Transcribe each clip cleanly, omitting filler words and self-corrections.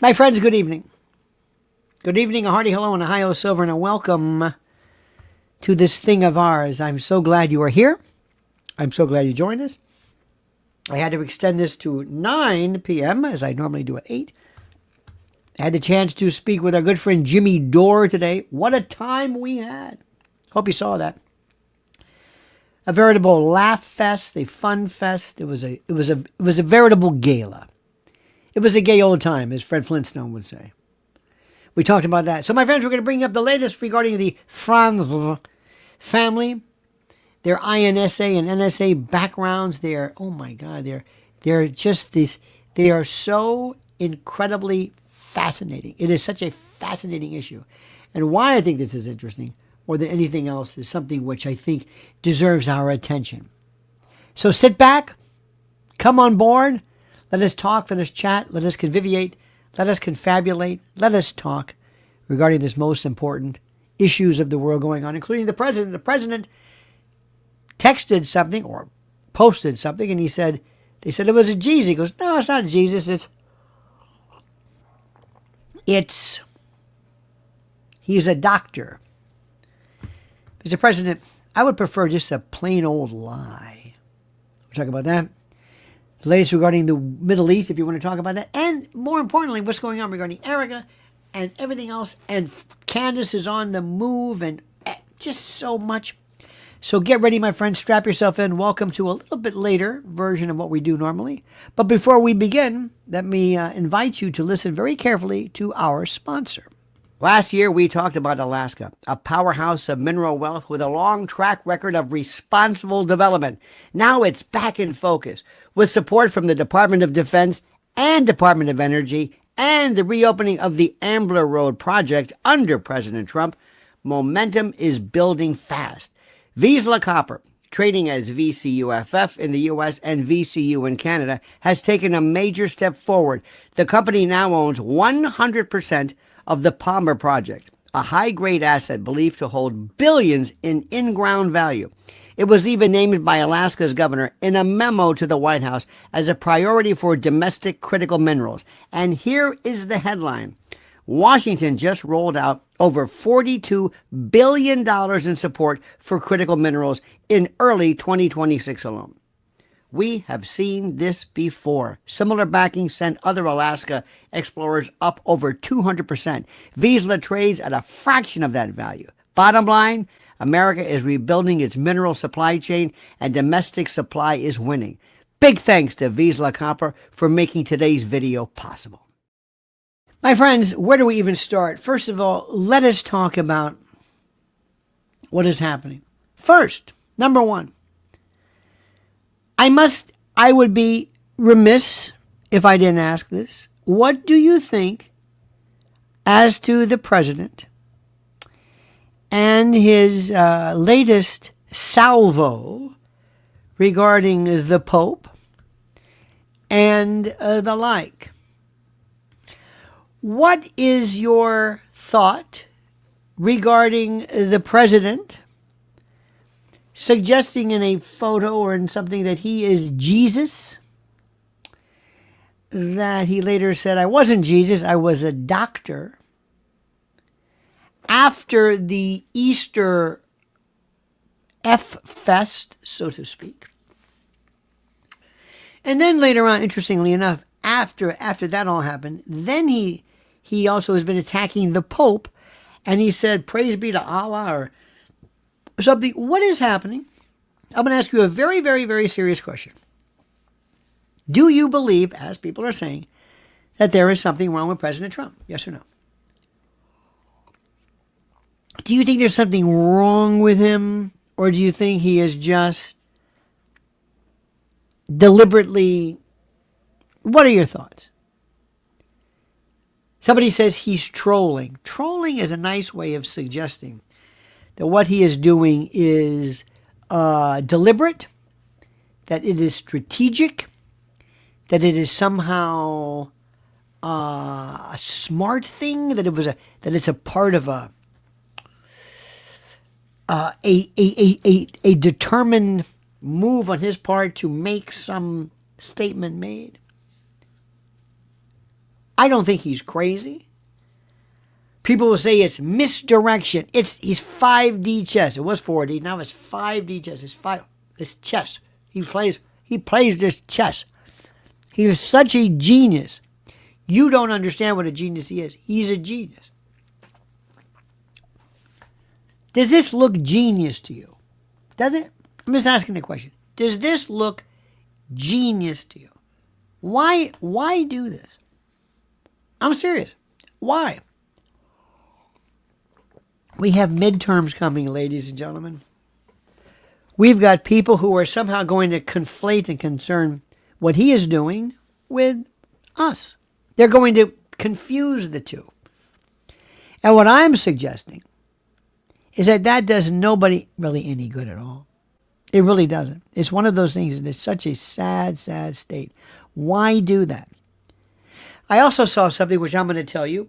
My friends, good evening. Good evening, a hearty hello, and a hi-oh silver, and a welcome to this thing of ours. I'm so glad you are here. I'm so glad you joined us. I had to extend this to 9 p.m., as I normally do at 8. I had the chance to speak with our good friend Jimmy Dore today. What a time we had. Hope you saw that. A veritable laugh fest, a fun fest. It was a veritable gala. It was a gay old time, as Fred Flintstone would say. We talked about that. So, my friends, we're going to bring up the latest regarding the Frantzve family, their INSA and NSA backgrounds. They're, oh my God, they're just this. They are so incredibly fascinating. It is such a fascinating issue. And why I think this is interesting, more than anything else, is something which I think deserves our attention. So sit back, come on board. Let us talk, let us chat, let us conviviate, let us confabulate, let us talk regarding this most important issues of the world going on, including the president. The president texted something or posted something, and they said it was a Jesus. He goes, no, it's not Jesus. He's a doctor. Mr. President, I would prefer just a plain old lie. We'll talk about that. The latest regarding the Middle East, if you want to talk about that. And more importantly, what's going on regarding Erika and everything else. And Candace is on the move and just so much. So get ready, my friends. Strap yourself in. Welcome to a little bit later version of what we do normally. But before we begin, let me invite you to listen very carefully to our sponsor. Last year, we talked about Alaska, a powerhouse of mineral wealth with a long track record of responsible development. Now it's back in focus with support from the Department of Defense and Department of Energy and the reopening of the Ambler Road project under President Trump. Momentum is building fast. Vizsla Copper, trading as VCUFF in the U.S. and VCU in Canada, has taken a major step forward. The company now owns 100% of the Palmer project, a high-grade asset believed to hold billions in in-ground value. It was even named by Alaska's governor in a memo to the White House as a priority for domestic critical minerals. And here is the headline. Washington just rolled out over $42 billion in support for critical minerals in early 2026 alone. We have seen this before. Similar backing sent other Alaska explorers up over 200%. Vizsla trades at a fraction of that value. Bottom line, America is rebuilding its mineral supply chain and domestic supply is winning. Big thanks to Vizsla Copper for making today's video possible. My friends, where do we even start? First of all, let us talk about what is happening. First, number one. I would be remiss if I didn't ask this. What do you think as to the president and his latest salvo regarding the Pope and the like? What is your thought regarding the president suggesting in a photo or in something that he is Jesus, that he later said, I wasn't Jesus, I was a doctor, after the Easter F-Fest, so to speak. And then later on, interestingly enough, after that all happened, then he also has been attacking the Pope, and he said, praise be to Allah, or something. What is happening? I'm going to ask you a very, very, very serious question. Do you believe, as people are saying, that there is something wrong with President Trump? Yes or no? Do you think there's something wrong with him? Or do you think he is just deliberately... What are your thoughts? Somebody says he's trolling. Trolling is a nice way of suggesting that what he is doing is deliberate, that it is strategic, that it is somehow a smart thing, that it's a part of a determined move on his part to make some statement made. I don't think he's crazy. People will say it's misdirection. He's 5D chess. It was 4D. Now it's 5D chess. It's chess. He plays this chess. He is such a genius. You don't understand what a genius he is. He's a genius. Does this look genius to you? Does it? I'm just asking the question. Does this look genius to you? Why do this? I'm serious. Why? We have midterms coming, ladies and gentlemen. We've got people who are somehow going to conflate and concern what he is doing with us. They're going to confuse the two. And what I'm suggesting is that does nobody really any good at all. It really doesn't. It's one of those things that is such a sad, sad state. Why do that? I also saw something which I'm going to tell you,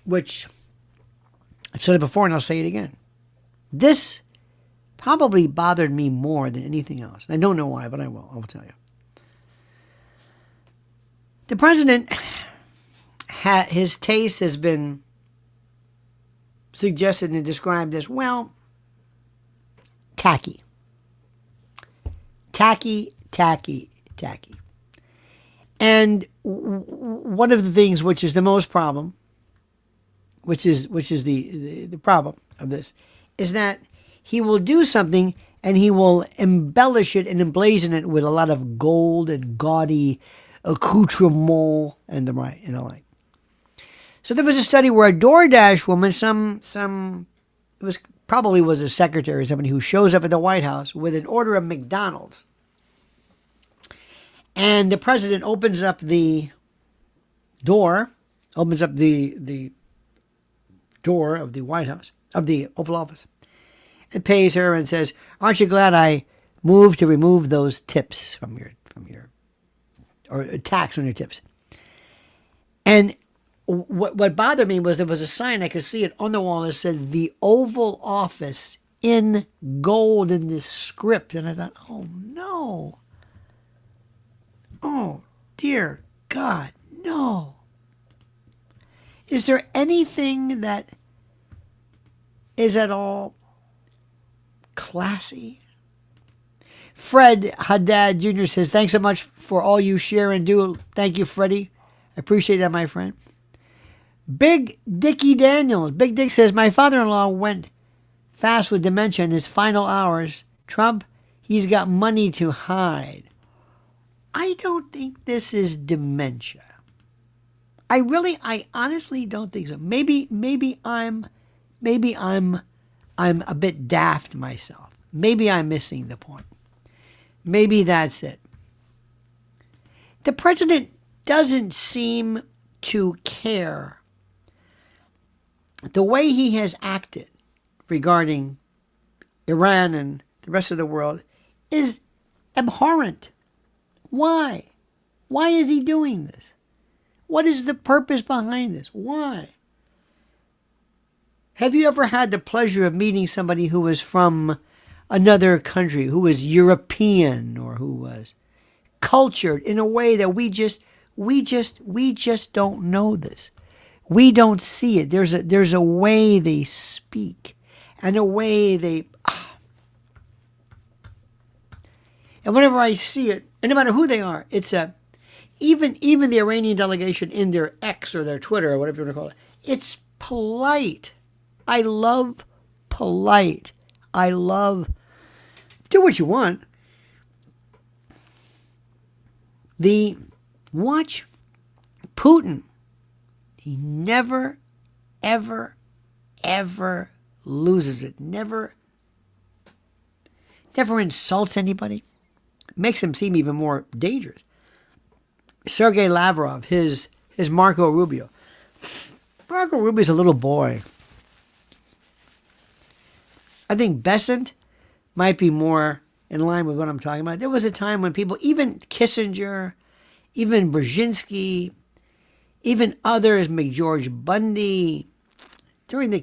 which I've said it before and I'll say it again. This probably bothered me more than anything else. I don't know why, but I will tell you. The president, his taste has been suggested and described as, well, tacky. Tacky. And one of the things which is the most problem, which is the problem of this, is that he will do something and he will embellish it and emblazon it with a lot of gold and gaudy accoutrement and the like. So there was a study where a DoorDash woman, probably was a secretary or somebody who shows up at the White House with an order of McDonald's. And the president opens up the door of the White House, of the Oval Office, and pays her and says, "Aren't you glad I moved to remove those tips from your or a tax on your tips?" And what bothered me was there was a sign, I could see it on the wall, that said "The Oval Office" in gold in this script. And I thought, oh no. Oh, dear God, no. Is there anything that is at all classy? Fred Haddad Jr. says, "Thanks so much for all you share and do." Thank you, Freddie. I appreciate that, my friend. Big Dickie Daniels. Big Dick says, "My father-in-law went fast with dementia in his final hours. Trump, he's got money to hide." I don't think this is dementia. I honestly don't think so. Maybe I'm a bit daft myself. Maybe I'm missing the point. Maybe that's it. The president doesn't seem to care. The way he has acted regarding Iran and the rest of the world is abhorrent. Why? Why is he doing this? What is the purpose behind this? Why? Have you ever had the pleasure of meeting somebody who was from another country, who was European or who was cultured in a way that we just don't know this? We don't see it. There's a way they speak and a way they... And whenever I see it, and no matter who they are, it's even the Iranian delegation in their X or their Twitter or whatever you want to call it, it's polite. I love polite. I love do what you want. Watch Putin. He never, ever, ever loses it. Never insults anybody. Makes him seem even more dangerous. Sergei Lavrov, his Marco Rubio. Marco Rubio's a little boy. I think Besant might be more in line with what I'm talking about. There was a time when people, even Kissinger, even Brzezinski, even others, McGeorge Bundy, during the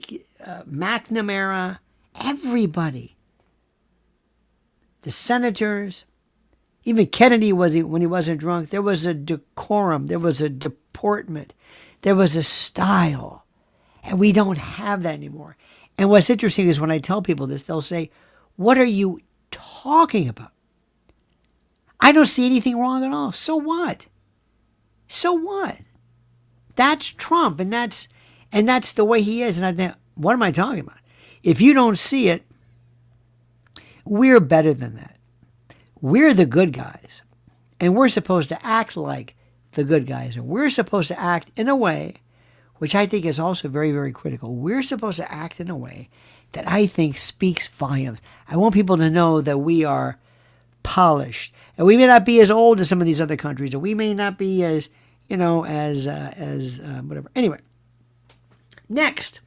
McNamara, everybody, the senators, even Kennedy, when he wasn't drunk, there was a decorum, there was a deportment. There was a style. And we don't have that anymore. And what's interesting is when I tell people this, they'll say, what are you talking about? I don't see anything wrong at all. So what? So what? That's Trump, and that's the way he is. And I think, what am I talking about? If you don't see it, we're better than that. We're the good guys, and we're supposed to act like the good guys, and we're supposed to act in a way, which I think is also very, very critical. We're supposed to act in a way that I think speaks volumes. I want people to know that we are polished, and we may not be as old as some of these other countries, or we may not be as, whatever. Anyway, next,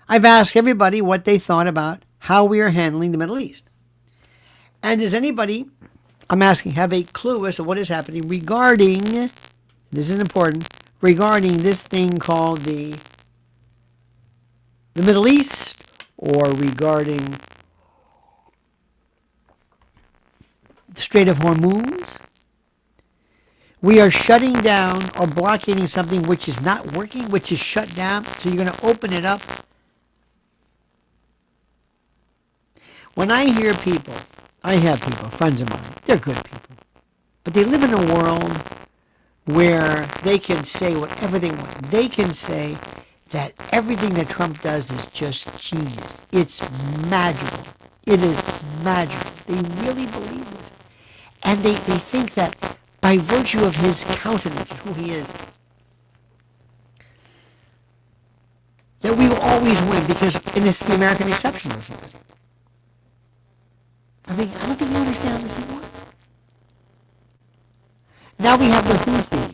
I've asked everybody what they thought about how we are handling the Middle East. And does anybody, I'm asking, have a clue as to what is happening regarding, this is important, regarding this thing called the Middle East, or regarding the Strait of Hormuz? We are shutting down or blockading something which is not working, which is shut down, so you're going to open it up. When I hear people, I have people, friends of mine, they're good people, but they live in a world where they can say whatever they want. They can say that everything that Trump does is just genius. It's magical. It is magical. They really believe this. And they think that by virtue of his countenance, who he is, that we will always win, because and it's the American exceptionalism. I don't think you understand how this thing works. Now we have the Houthis.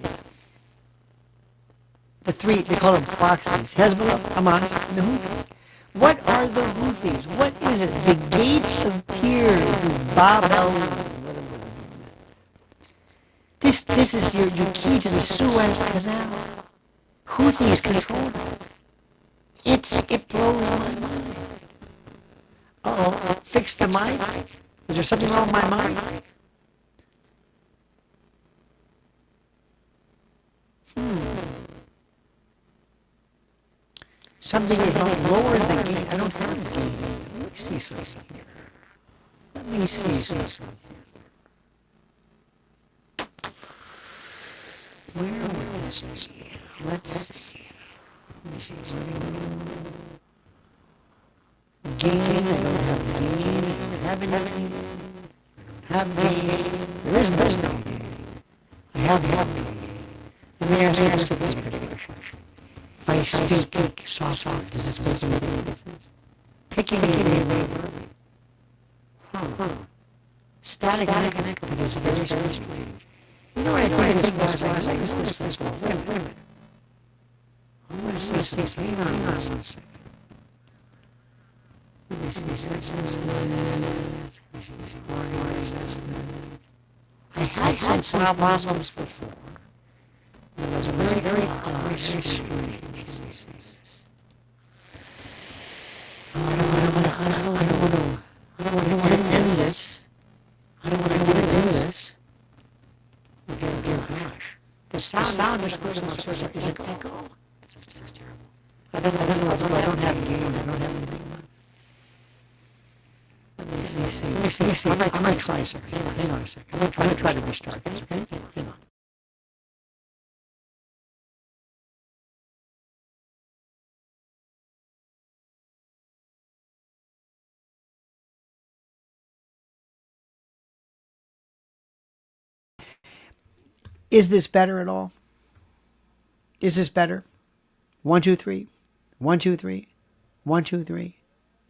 The three, they call them proxies: Hezbollah, Hamas, and the Houthis. What are the Houthis? What is it? The Gate of Tears, Babel. This is your key to the Suez Canal. Houthis control it. It blows my mind. Uh-oh, fix the mic. Is there something wrong with my mic? Something is wrong. Lower the gain. I don't have the gain. Let me see something here. Let me see something. Where would this be? Let's see. Let me see something. Gain. I don't have the gain. I don't have anything. I don't have gain. There is no gain. I have gain. Let me ask you this particular question. If I speak soft, does this make any difference? Picking a word. Static and echo is very strange. You know what I think this was? I was like, this was, wait a minute. I want to say something. Hang on a second. Let me see, I had had some problems before. It was very odd, very strange. I don't want to end this. I don't want to get into this. Dear gosh. The sound is supposed to is an echo. That's terrible. I don't have a game. I don't have anything. Let me see. I might try a second. Hang on a second. I'm going to try to restart this, okay? Hang on. Is this better at all? Is this better? 1, 2, 3. 1, 2, 3. 1, 2, 3.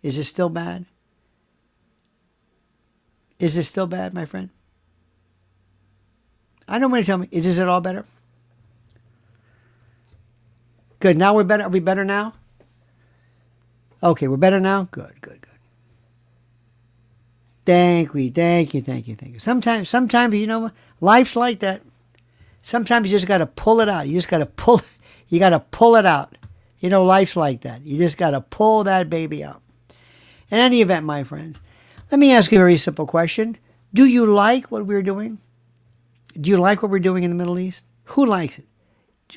Is this still bad? Is this still bad, my friend? I don't want to tell me. Is this at all better? Good. Now we're better. Are we better now? Okay, we're better now? Good. Thank you. Sometimes, you know, life's like that. Sometimes you just got to pull it out. You got to pull it out. You know, life's like that. You just got to pull that baby out. In any event, my friends, let me ask you a very simple question. Do you like what we're doing? Do you like what we're doing in the Middle East? Who likes it?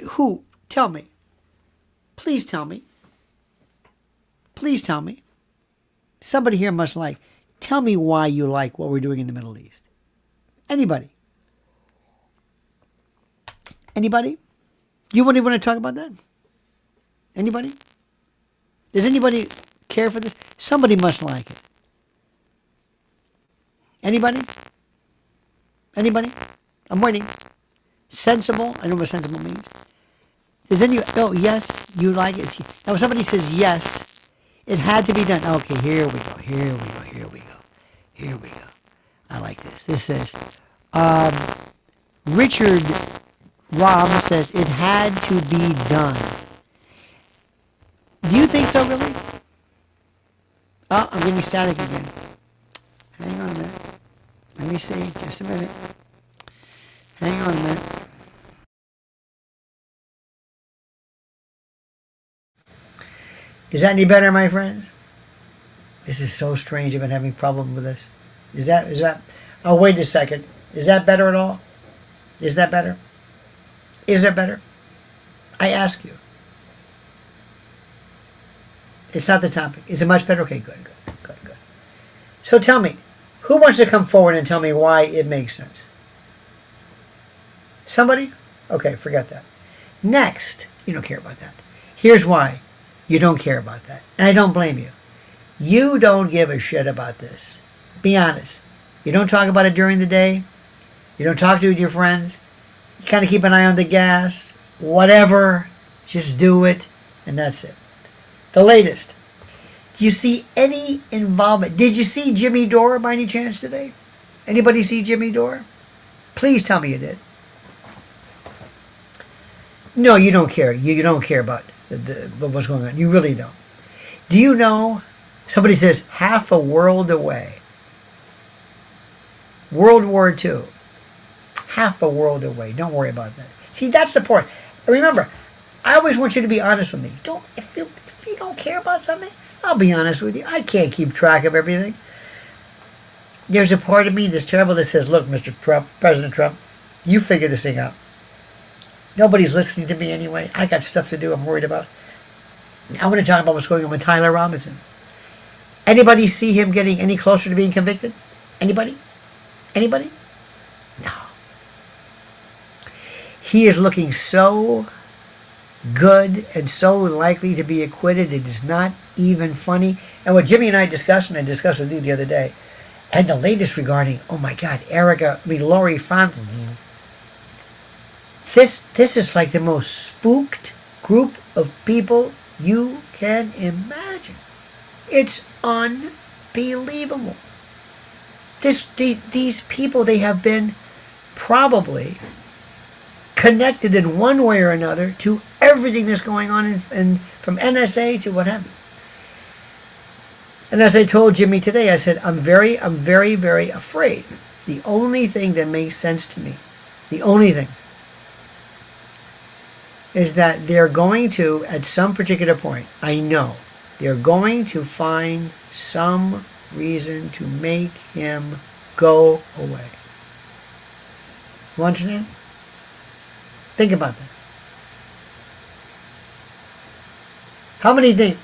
Who? Tell me. Please tell me. Please tell me. Somebody here must like. Tell me why you like what we're doing in the Middle East. Anybody? Anybody? You want to talk about that? Anybody? Does anybody care for this? Somebody must like it. Anybody? Anybody? I'm waiting. Sensible. I know what sensible means. Does any? Oh, yes, you like it. Now, when somebody says yes, it had to be done. Okay, here we go. Here we go. Here we go. Here we go. I like this. This says, Richard Rom says it had to be done. Do you think so, really? Oh, I'm getting static again. Hang on a minute. Let me see. Just a minute. Hang on a minute. Is that any better, my friends? This is so strange. I've been having a problem with this. Is that? Oh, wait a second. Is that better at all? Is that better? Is that better? I ask you. It's not the topic. Is it much better? Okay, good. So tell me, who wants to come forward and tell me why it makes sense? Somebody? Okay, forget that. Next, you don't care about that. Here's why you don't care about that. And I don't blame you. You don't give a shit about this. Be honest. You don't talk about it during the day. You don't talk to it with your friends. You kind of keep an eye on the gas. Whatever. Just do it. And that's it. The latest. Do you see any involvement? Did you see Jimmy Dore by any chance today? Anybody see Jimmy Dore? Please tell me you did. No, you don't care. You don't care about what's going on. You really don't. Do you know? Somebody says half a world away. World War II. Half a world away. Don't worry about that. See, that's the point. Remember, I always want you to be honest with me. If you don't care about something, I'll be honest with you. I can't keep track of everything. There's a part of me that's terrible that says, look, Mr. Trump, President Trump, you figure this thing out. Nobody's listening to me anyway. I got stuff to do I'm worried about. I want to talk about what's going on with Tyler Robinson. Anybody see him getting any closer to being convicted? Anybody? Anybody? No. He is looking so good and so likely to be acquitted. It is not even funny. And what Jimmy and I discussed, and I discussed with you the other day, and the latest regarding, oh my God, Jerri Frantzve. This is like the most spooked group of people you can imagine. It's unbelievable. These people, they have been probably connected in one way or another to everything that's going on in from NSA to what have you. And as I told Jimmy today, I said, I'm very, very afraid. The only thing that makes sense to me, the only thing, is that they're going to, at some particular point, I know, they're going to find some reason to make him go away. You understand? Think about that. How many think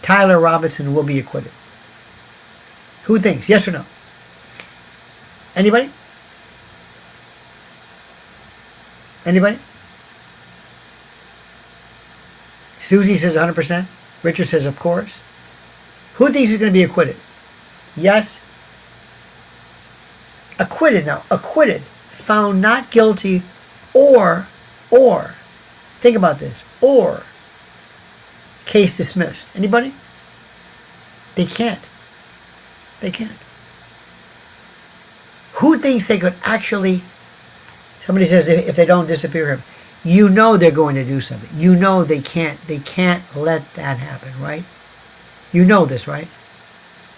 Tyler Robinson will be acquitted? Who thinks? Yes or no? Anybody? Anybody? Susie says 100%. Richard says, of course. Who thinks he's going to be acquitted? Yes. Acquitted now. Acquitted. Found not guilty or, think about this, or case dismissed. Anybody? They can't. They can't. Who thinks they could actually, somebody says if they don't disappear him, you know they're going to do something. You know they can't let that happen, right? You know this, right?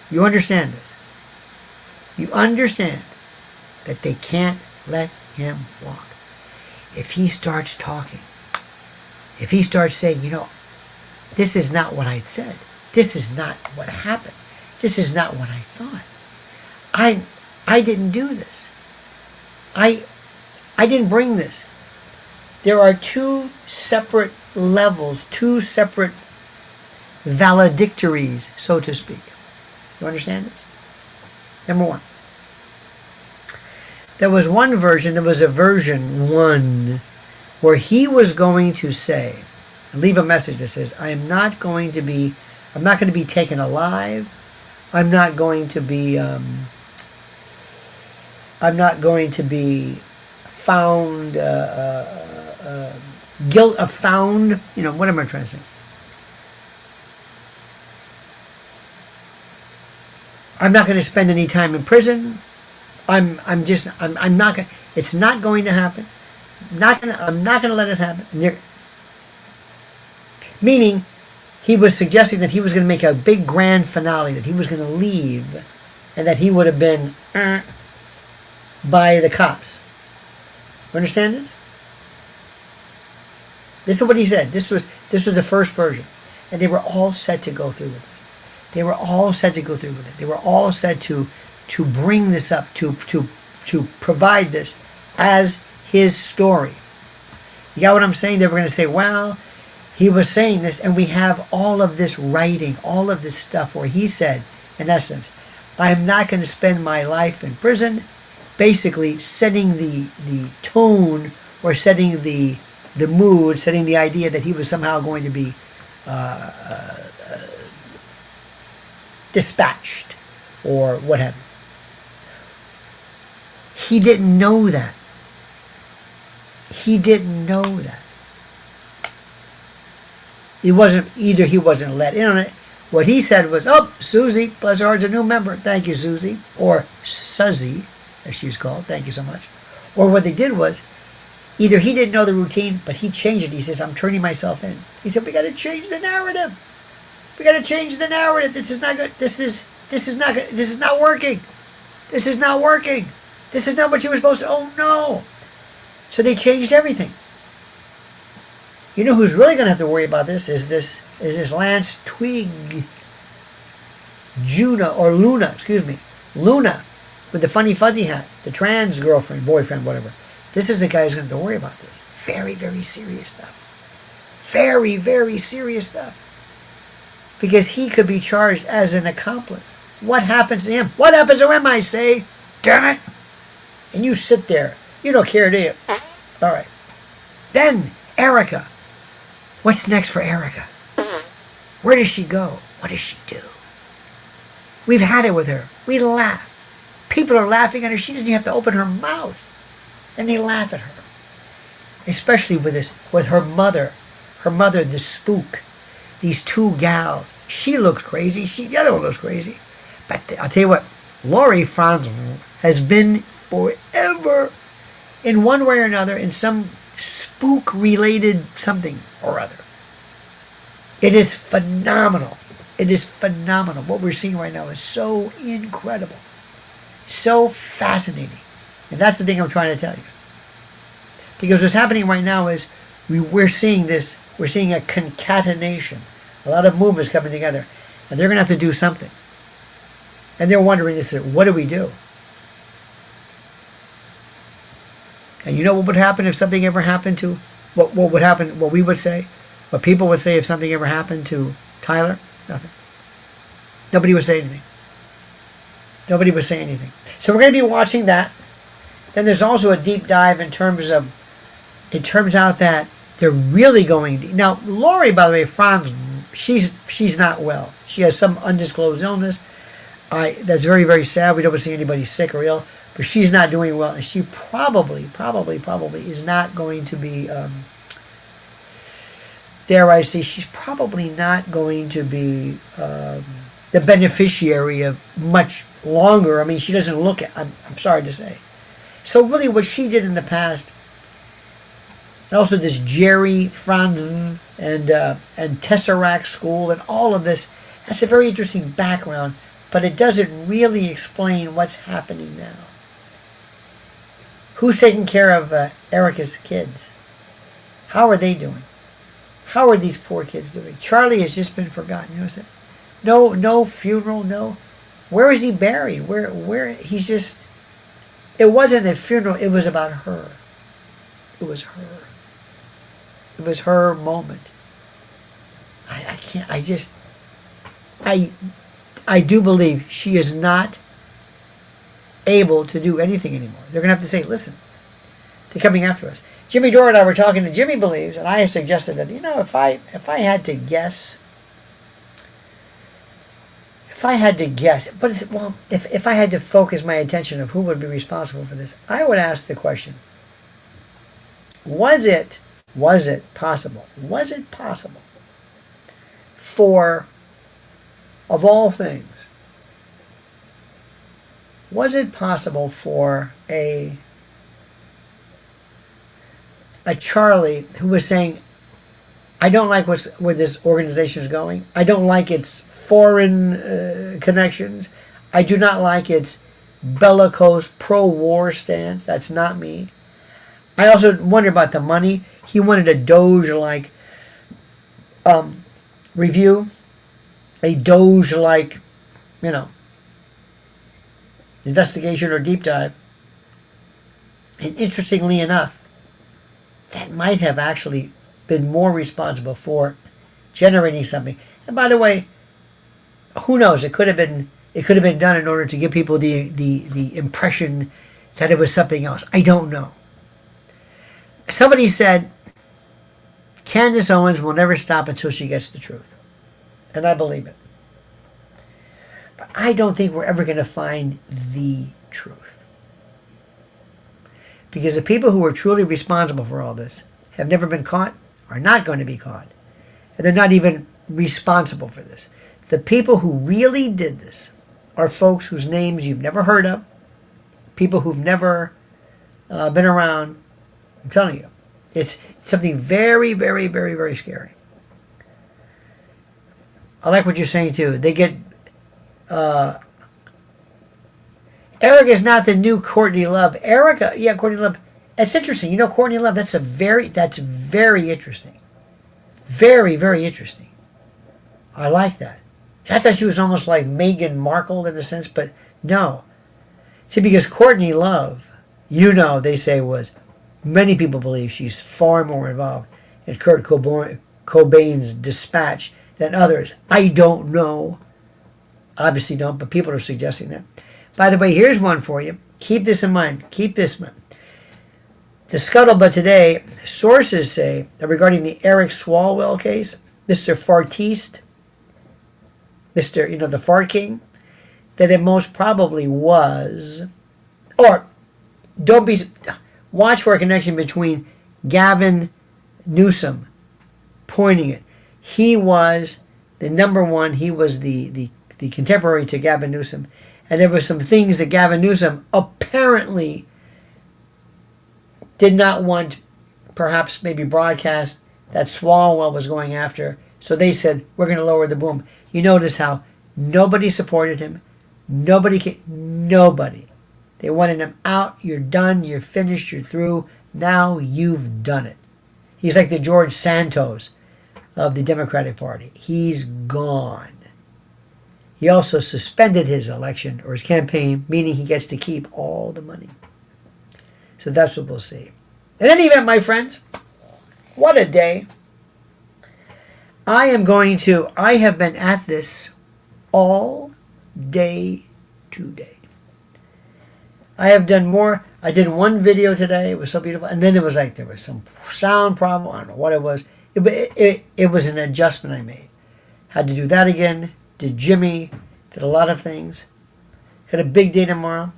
You understand this. You understand that they can't let him walk. If he starts talking, if he starts saying, this is not what I said. This is not what happened. This is not what I thought. I didn't do this. I didn't bring this. there are two separate levels, two separate valedictories, so to speak. You understand this? Number one. There was one version, there was a version 1, where he was going to say, leave a message that says, I'm not going to be taken alive. I'm not going to be found found, what am I trying to say? I'm not going to spend any time in prison. I'm not going. It's not going to happen. I'm not going to let it happen. Meaning, he was suggesting that he was going to make a big grand finale, that he was going to leave, and that he would have been by the cops. You understand this? This is what he said. This was the first version, and they were all set to go through with it. They were all set to go through with it. They were all set to bring this up, to provide this as his story. You got what I'm saying? They were going to say, well, he was saying this, and we have all of this writing, all of this stuff where he said, in essence, I'm not going to spend my life in prison, basically setting the tone or setting the mood, setting the idea that he was somehow going to be dispatched or what have you. He didn't know that. He didn't know that. He wasn't let in on it. What he said was, oh, Susie, bless her heart's a new member. Thank you, Susie. Or Suzy, as she's called. Thank you so much. Or what they did was, either he didn't know the routine, but he changed it. He says, I'm turning myself in. He said, we got to change the narrative. We got to change the narrative. This is not good. This is not good. This is not working. This is not working. This is not what you were supposed to. Oh no. So they changed everything. You know who's really going to have to worry about this is this Lance Twig, Luna, Luna, with the funny fuzzy hat, the trans girlfriend, boyfriend, whatever. This is the guy who's going to have to worry about this. Very, very serious stuff. Very, very serious stuff. Because he could be charged as an accomplice. What happens to him? What happens to him, I say? Damn it! And you sit there. You don't care, do you? All right. Then, Erika. What's next for Erika? Where does she go? What does she do? We've had it with her. We laugh. People are laughing at her. She doesn't even have to open her mouth. And they laugh at her. Especially with her mother. Her mother, the spook. These two gals. She looks crazy. The other one looks crazy. But I'll tell you what. Jerri Frantzve has been forever, in one way or another, in some spook-related something or other. It is phenomenal. It is phenomenal. What we're seeing right now is so incredible. So fascinating. And that's the thing I'm trying to tell you. Because what's happening right now is we're seeing this. We're seeing a concatenation. A lot of movements coming together. And they're going to have to do something. And they're wondering, what do we do? And you know what would happen if something ever happened to... What would happen, what we would say? What people would say if something ever happened to Tyler? Nothing. Nobody would say anything. Nobody would say anything. So we're going to be watching that. Then there's also a deep dive in terms of... It turns out that they're really going deep. Now, Lori, by the way, she's not well. She has some undisclosed illness. That's very, very sad. We don't see anybody sick or ill. But she's not doing well. And she probably is not going to be... dare I say, she's probably not going to be the beneficiary of much longer. I mean, she doesn't look at... I'm sorry to say. So really what she did in the past... And also this Jerri Frantzve and Tesseract School and all of this, that's a very interesting background, but it doesn't really explain what's happening now. Who's taking care of Erika's kids? How are they doing? How are these poor kids doing? Charlie has just been forgotten. You know what I'm saying? No funeral, no. Where is he buried? Where he's just... It wasn't a funeral, it was about her. It was her. It was her moment. I can't, I do believe she is not able to do anything anymore. They're going to have to say, listen, they're coming after us. Jimmy Dore and I were talking, and Jimmy believes, and I suggested that, if I had to guess, if I had to focus my attention of who would be responsible for this, I would ask the question, was it possible for, of all things, was it possible for a Charlie who was saying, I don't like where this organization is going. I don't like its foreign connections. I do not like its bellicose pro-war stance. That's not me. I also wonder about the money. He wanted a Doge-like review, a Doge-like, investigation or deep dive. And interestingly enough, that might have actually been more responsible for generating something. And by the way, who knows? It could have been done in order to give people the impression that it was something else. I don't know. Somebody said Candace Owens will never stop until she gets the truth. And I believe it. But I don't think we're ever going to find the truth. Because the people who are truly responsible for all this have never been caught, are not going to be caught. And they're not even responsible for this. The people who really did this are folks whose names you've never heard of, people who've never been around. I'm telling you, it's something very, very, very, very scary. I like what you're saying too. They get Erika's not the new Courtney Love. Erika, yeah, Courtney Love. It's interesting. Courtney Love. That's very interesting. Very, very interesting. I like that. I thought she was almost like Meghan Markle in a sense, but no. See, because Courtney Love, they say many people believe she's far more involved in Kurt Cobain's dispatch than others. I don't know. Obviously don't, but people are suggesting that. By the way, here's one for you. Keep this in mind. Keep this in mind. The scuttlebutt today, sources say that regarding the Eric Swalwell case, Mr. Fartiste, the Fart King, that it most probably was, or watch for a connection between Gavin Newsom pointing it. He was the number one, he was the contemporary to Gavin Newsom, and there were some things that Gavin Newsom apparently did not want, perhaps maybe broadcast, that Swalwell was going after. So they said, we're going to lower the boom. You notice how nobody supported him. Nobody. They wanted him out. You're done. You're finished. You're through. Now you've done it. He's like the George Santos of the Democratic Party. He's gone. He also suspended his election or his campaign, meaning he gets to keep all the money. So that's what we'll see. In any event, my friends, what a day. I have been at this all day today. I have done more. I did one video today. It was so beautiful. And then it was like there was some sound problem. I don't know what it was. It was an adjustment I made. Had to do that again. Did Jimmy. Did a lot of things. Had a big day tomorrow.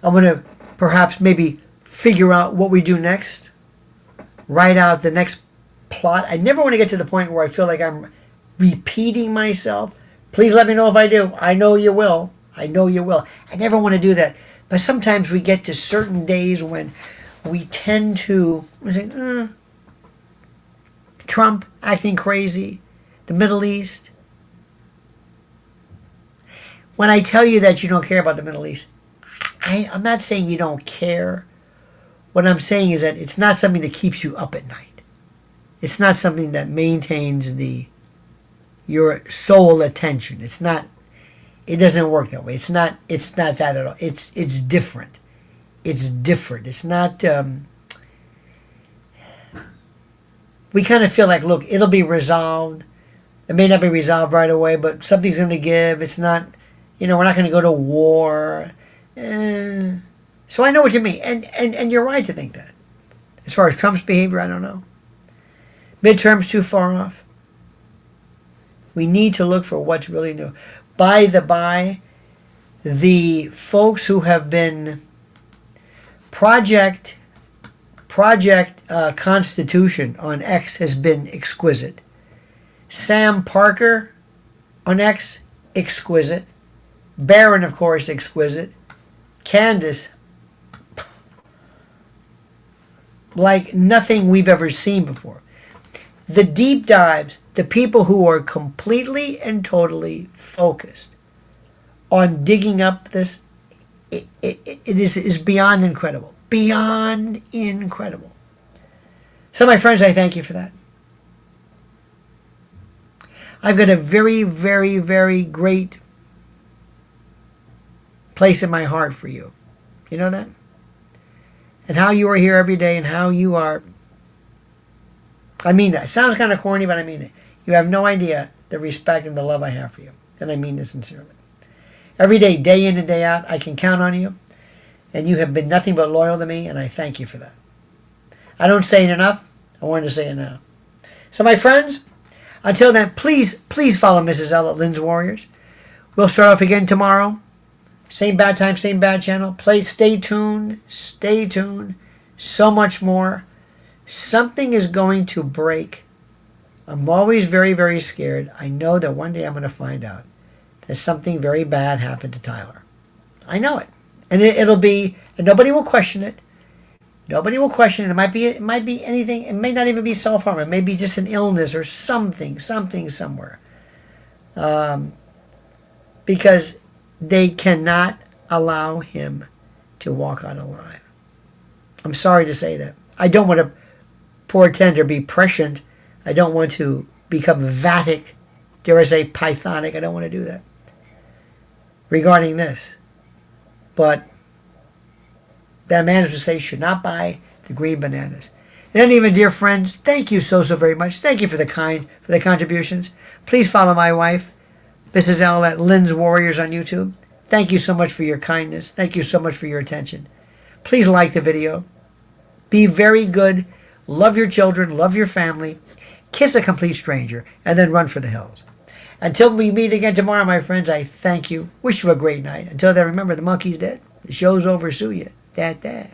I'm going to perhaps maybe figure out what we do next. Write out the next plot. I never want to get to the point where I feel like I'm repeating myself. Please let me know if I do. I know you will. I never want to do that. But sometimes we get to certain days when we tend to think, Trump acting crazy, the Middle East. When I tell you that you don't care about the Middle East, I'm not saying you don't care. What I'm saying is that it's not something that keeps you up at night. It's not something that maintains your sole attention. It doesn't work that way. It's not that at all. It's different. It's different. It's not we kind of feel like, look, it'll be resolved. It may not be resolved right away, but something's going to give. It's not, we're not going to go to war. So I know what you mean. And you're right to think that. As far as Trump's behavior, I don't know. Midterms too far off. We need to look for what's really new. By the by, the folks who have been Project Constitution on X has been exquisite. Sam Parker on X, exquisite. Barron, of course, exquisite. Candace, like nothing we've ever seen before. The deep dives, the people who are completely and totally focused on digging up this, it is beyond incredible. Beyond incredible. So, my friends, I thank you for that. I've got a very, very, very great place in my heart for you. You know that? And how you are here every day and how you are. I mean that. It sounds kind of corny, but I mean it. You have no idea the respect and the love I have for you. And I mean this sincerely. Every day, day in and day out, I can count on you. And you have been nothing but loyal to me, and I thank you for that. I don't say it enough. I wanted to say it now. So, my friends, until then, please follow Mrs. L at Lynn's Warriors. We'll start off again tomorrow. Same bad time, same bad channel. Please stay tuned. Stay tuned. So much more. Something is going to break. I'm always very, very scared. I know that one day I'm going to find out that something very bad happened to Tyler. I know it. And it'll be, and nobody will question it. Nobody will question it. It might be anything. It may not even be self-harm. It may be just an illness or something somewhere. Because they cannot allow him to walk out alive. I'm sorry to say that. I don't want to portend or be prescient. I don't want to become vatic, dare I say pythonic. I don't want to do that regarding this. But that man, as to say, should not buy the green bananas. In any event, dear friends, thank you so very much. Thank you for the contributions. Please follow my wife, Mrs. L, at Lynn's Warriors on YouTube. Thank you so much for your kindness. Thank you so much for your attention. Please like the video. Be very good. Love your children. Love your family. Kiss a complete stranger. And then run for the hills. Until we meet again tomorrow, my friends, I thank you. Wish you a great night. Until then, remember, the monkey's dead. The show's over. Sue you. That.